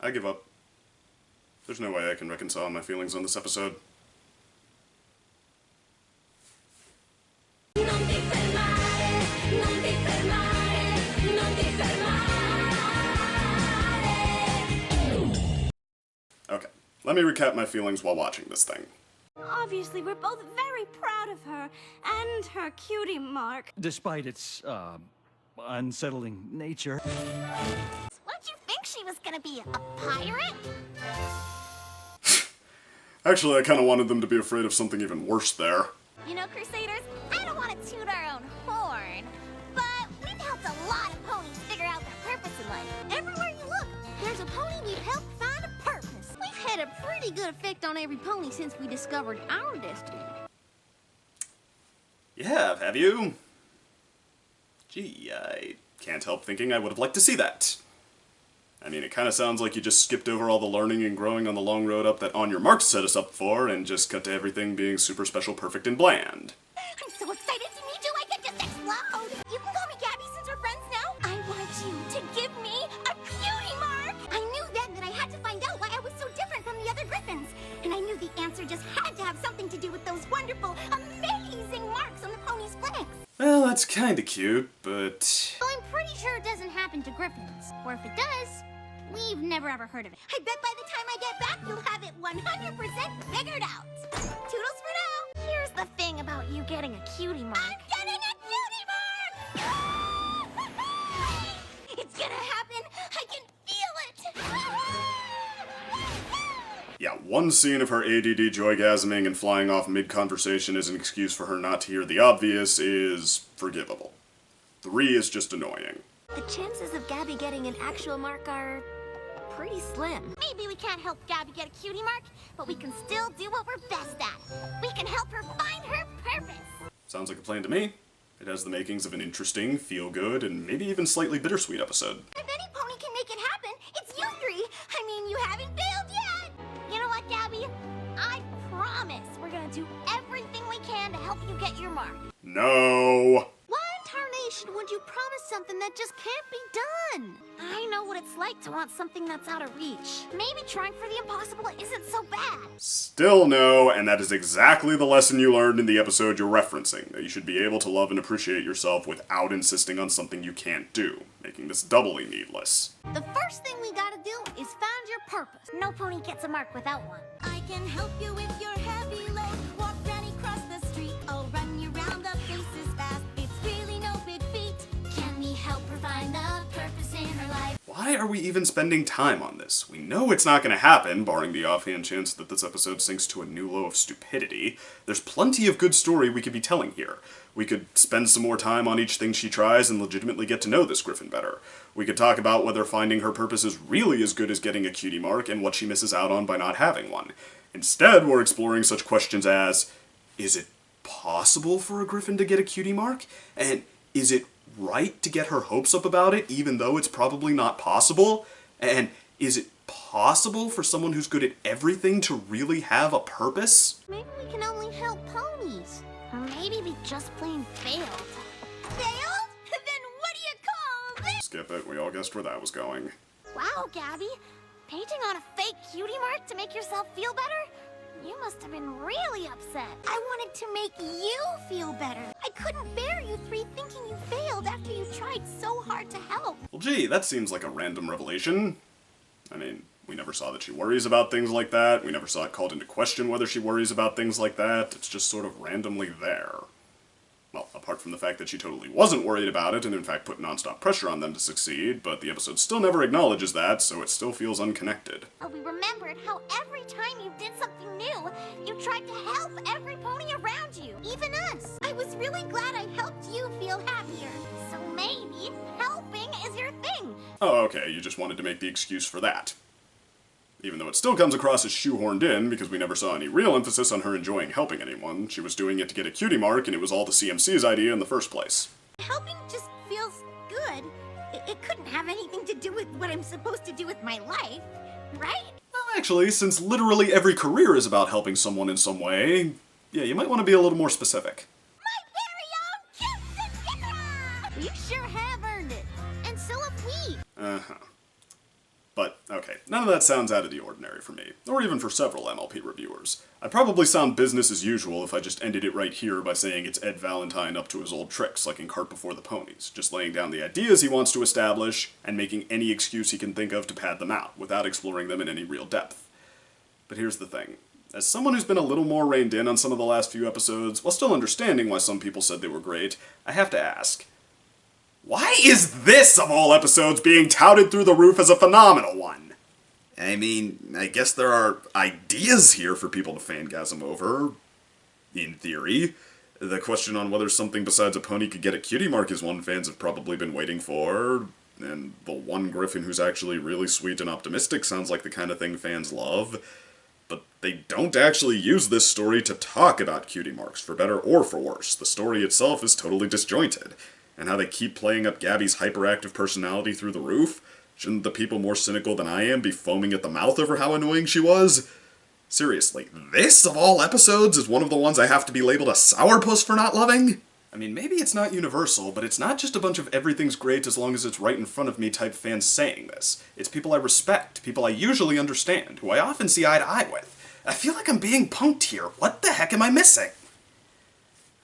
I give up. There's no way I can reconcile my feelings on this episode. Okay, let me recap my feelings while watching this thing. Obviously, we're both very proud of her and her cutie mark. Despite its, unsettling nature. What did you think she was gonna be, a pirate? Actually, I kind of wanted them to be afraid of something even worse there. You know, Crusaders, I don't want to toot our own horn, but we've helped a lot of ponies figure out their purpose in life. Everywhere you look, there's a pony we've helped find a purpose. We've had a pretty good effect on every pony since we discovered our destiny. You have you? Gee, I can't help thinking I would have liked to see that. I mean, it kind of sounds like you just skipped over all the learning and growing on the long road up that On Your Mark set us up for, and just cut to everything being super special, perfect, and bland. I'm so excited to meet you, I could just explode! You can call me Gabby since we're friends now. I want you to give me a cutie mark! I knew then that I had to find out why I was so different from the other griffins. And I knew the answer just had to have something to do with those wonderful, amazing marks on the pony's flanks. Well, that's kinda cute, but... Well, I'm pretty sure it doesn't happen to griffins. Or if it does, we've never ever heard of it. I bet by the time I get back, you'll have it 100% figured out. Toodles for now. Here's the thing about you getting a cutie mark. I'm getting a cutie mark! It's gonna happen. I can feel it. Yeah, one scene of her ADD joygasming and flying off mid-conversation as an excuse for her not to hear the obvious is forgivable. 3 is just annoying. The chances of Gabby getting an actual mark are pretty slim. Maybe we can't help Gabby get a cutie mark, but we can still do what we're best at. We can help her find her purpose. Sounds like a plan to me. It has the makings of an interesting, feel-good, and maybe even slightly bittersweet episode. If any pony can make it happen, it's you 3. I mean, you haven't failed yet. You know what, Gabby? I promise we're gonna do everything we can to help you get your mark. No! Why in tarnation would you promise something that just can't be done? I know what it's like to want something that's out of reach. Maybe trying for the impossible isn't so bad. Still no, and that is exactly the lesson you learned in the episode you're referencing, that you should be able to love and appreciate yourself without insisting on something you can't do, making this doubly needless. The first thing we gotta do is find your purpose. No pony gets a mark without one. I can help you with your heavy load. Walk Granny across the street. I'll run you round the places fast. It's really no big feat. Can we help her find a purpose in her life? Why are we even spending time on this? We know it's not going to happen, barring the offhand chance that this episode sinks to a new low of stupidity. There's plenty of good story we could be telling here. We could spend some more time on each thing she tries and legitimately get to know this griffin better. We could talk about whether finding her purpose is really as good as getting a cutie mark and what she misses out on by not having one. Instead, we're exploring such questions as, is it possible for a griffin to get a cutie mark? And is it right to get her hopes up about it, even though it's probably not possible? And is it possible for someone who's good at everything to really have a purpose? Maybe we can only help ponies. Or maybe we just plain failed. Failed? Then what do you call this? Skip it, we all guessed where that was going. Wow, Gabby. Painting on a fake cutie mark to make yourself feel better? You must have been really upset. I wanted to make you feel better. I couldn't bear you 3 thinking you failed after you tried so hard to help. Well, gee, that seems like a random revelation. I mean, we never saw that she worries about things like that. We never saw it called into question whether she worries about things like that. It's just sort of randomly there. Well, apart from the fact that she totally wasn't worried about it and in fact put nonstop pressure on them to succeed, but the episode still never acknowledges that, so it still feels unconnected. Oh, we remembered how every time you did something new, you tried to help every pony around you, even us. I was really glad I helped you feel happier. So maybe helping is your thing. Oh, okay, you just wanted to make the excuse for that. Even though it still comes across as shoehorned in, because we never saw any real emphasis on her enjoying helping anyone. She was doing it to get a cutie mark, and it was all the CMC's idea in the first place. Helping just feels good. It couldn't have anything to do with what I'm supposed to do with my life, right? Well, actually, since literally every career is about helping someone in some way, yeah, you might want to be a little more specific. My very own Cutie! You sure have earned it. And so have we. Uh-huh. But, okay, none of that sounds out of the ordinary for me, or even for several MLP reviewers. I'd probably sound business as usual if I just ended it right here by saying it's Ed Valentine up to his old tricks, like in Cart Before the Ponies, just laying down the ideas he wants to establish, and making any excuse he can think of to pad them out, without exploring them in any real depth. But here's the thing. As someone who's been a little more reined in on some of the last few episodes, while still understanding why some people said they were great, I have to ask, why is this, of all episodes, being touted through the roof as a phenomenal one? I mean, I guess there are ideas here for people to fangasm over, in theory. The question on whether something besides a pony could get a cutie mark is one fans have probably been waiting for, and the one Griffin who's actually really sweet and optimistic sounds like the kind of thing fans love. But they don't actually use this story to talk about cutie marks, for better or for worse. The story itself is totally disjointed. And how they keep playing up Gabby's hyperactive personality through the roof? Shouldn't the people more cynical than I am be foaming at the mouth over how annoying she was? Seriously, this, of all episodes, is one of the ones I have to be labeled a sourpuss for not loving? I mean, maybe it's not universal, but it's not just a bunch of everything's great as long as it's right in front of me type fans saying this. It's people I respect, people I usually understand, who I often see eye to eye with. I feel like I'm being punked here. What the heck am I missing?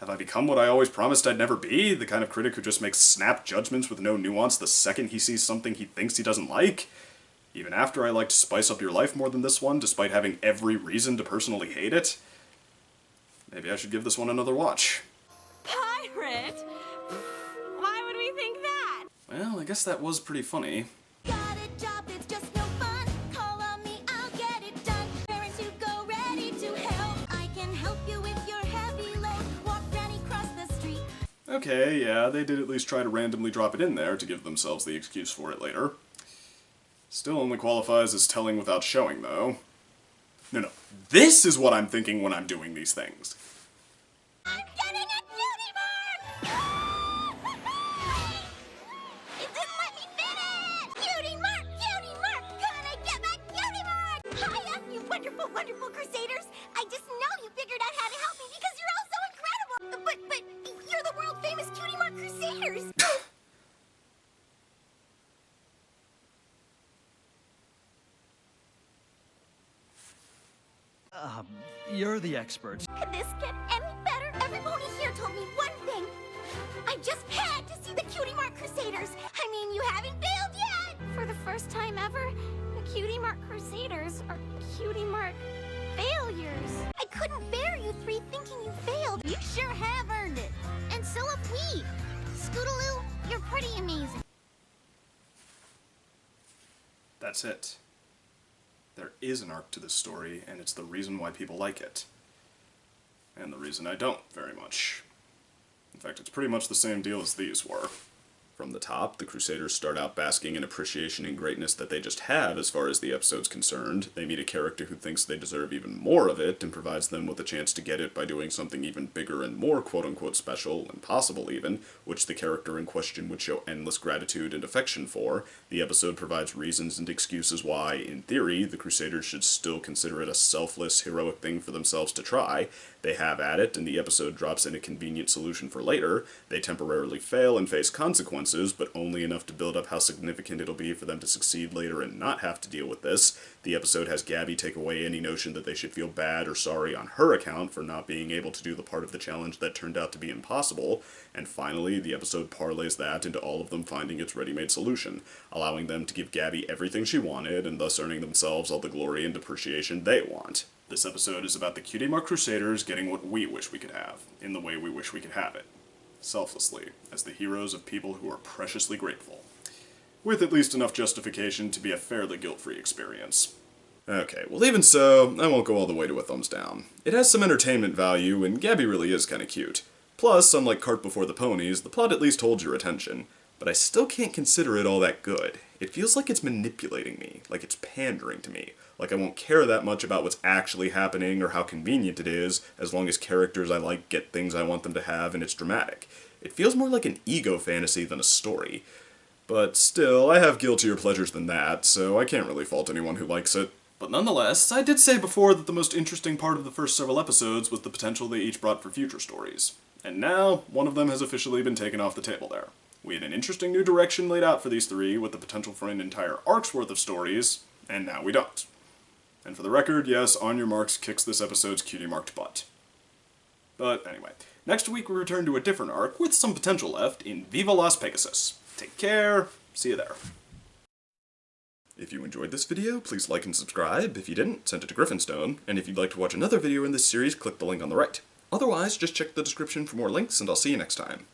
Have I become what I always promised I'd never be? The kind of critic who just makes snap judgments with no nuance the second he sees something he thinks he doesn't like? Even after I liked Spice Up Your Life more than this one, despite having every reason to personally hate it? Maybe I should give this one another watch. Pirate? Why would we think that? Well, I guess that was pretty funny. Got a job, it's just no fun. Call on me, I'll get it done. Parents who go ready to help. I can help you with your heavy load. Walk Granny across the street. Okay, yeah, they did at least try to randomly drop it in there to give themselves the excuse for it later. Still only qualifies as telling without showing, though. No, this is what I'm thinking when I'm doing these things. I'm getting a cutie mark! It didn't let me finish! Cutie mark, gonna get my cutie mark! Hiya, you wonderful, wonderful crusaders! I just know you figured out how to help me because you're all so incredible! But you're the world famous cutie mark crusaders! You're the experts. Could this get any better? Every pony here told me one thing. I just had to see the Cutie Mark Crusaders. I mean, you haven't failed yet. For the first time ever, the Cutie Mark Crusaders are Cutie Mark failures. I couldn't bear you three thinking you failed. You sure have earned it. And so have we. Scootaloo, you're pretty amazing. That's it. There is an arc to this story, and it's the reason why people like it. And the reason I don't, very much. In fact, it's pretty much the same deal as these were. From the top, the Crusaders start out basking in appreciation and greatness that they just have as far as the episode's concerned. They meet a character who thinks they deserve even more of it, and provides them with a chance to get it by doing something even bigger and more quote-unquote special, and possible even, which the character in question would show endless gratitude and affection for. The episode provides reasons and excuses why, in theory, the Crusaders should still consider it a selfless, heroic thing for themselves to try. They have at it, and the episode drops in a convenient solution for later. They temporarily fail and face consequences, but only enough to build up how significant it'll be for them to succeed later and not have to deal with this. The episode has Gabby take away any notion that they should feel bad or sorry on her account for not being able to do the part of the challenge that turned out to be impossible. And finally, the episode parlays that into all of them finding its ready-made solution, allowing them to give Gabby everything she wanted, and thus earning themselves all the glory and appreciation they want. This episode is about the Cutie Mark Crusaders getting what we wish we could have, in the way we wish we could have it. Selflessly, as the heroes of people who are preciously grateful. With at least enough justification to be a fairly guilt-free experience. Okay, well even so, I won't go all the way to a thumbs down. It has some entertainment value, and Gabby really is kinda cute. Plus, unlike Cart Before the Ponies, the plot at least holds your attention. But I still can't consider it all that good. It feels like it's manipulating me, like it's pandering to me, like I won't care that much about what's actually happening or how convenient it is, as long as characters I like get things I want them to have and it's dramatic. It feels more like an ego fantasy than a story. But still, I have guiltier pleasures than that, so I can't really fault anyone who likes it. But nonetheless, I did say before that the most interesting part of the first several episodes was the potential they each brought for future stories. And now, one of them has officially been taken off the table there. We had an interesting new direction laid out for these three, with the potential for an entire arc's worth of stories, and now we don't. And for the record, yes, On Your Marks kicks this episode's Cutie marked butt. But anyway, next week we return to a different arc with some potential left in Viva Las Pegasus. Take care, see you there. If you enjoyed this video, please like and subscribe. If you didn't, send it to Griffinstone. And if you'd like to watch another video in this series, click the link on the right. Otherwise, just check the description for more links, and I'll see you next time.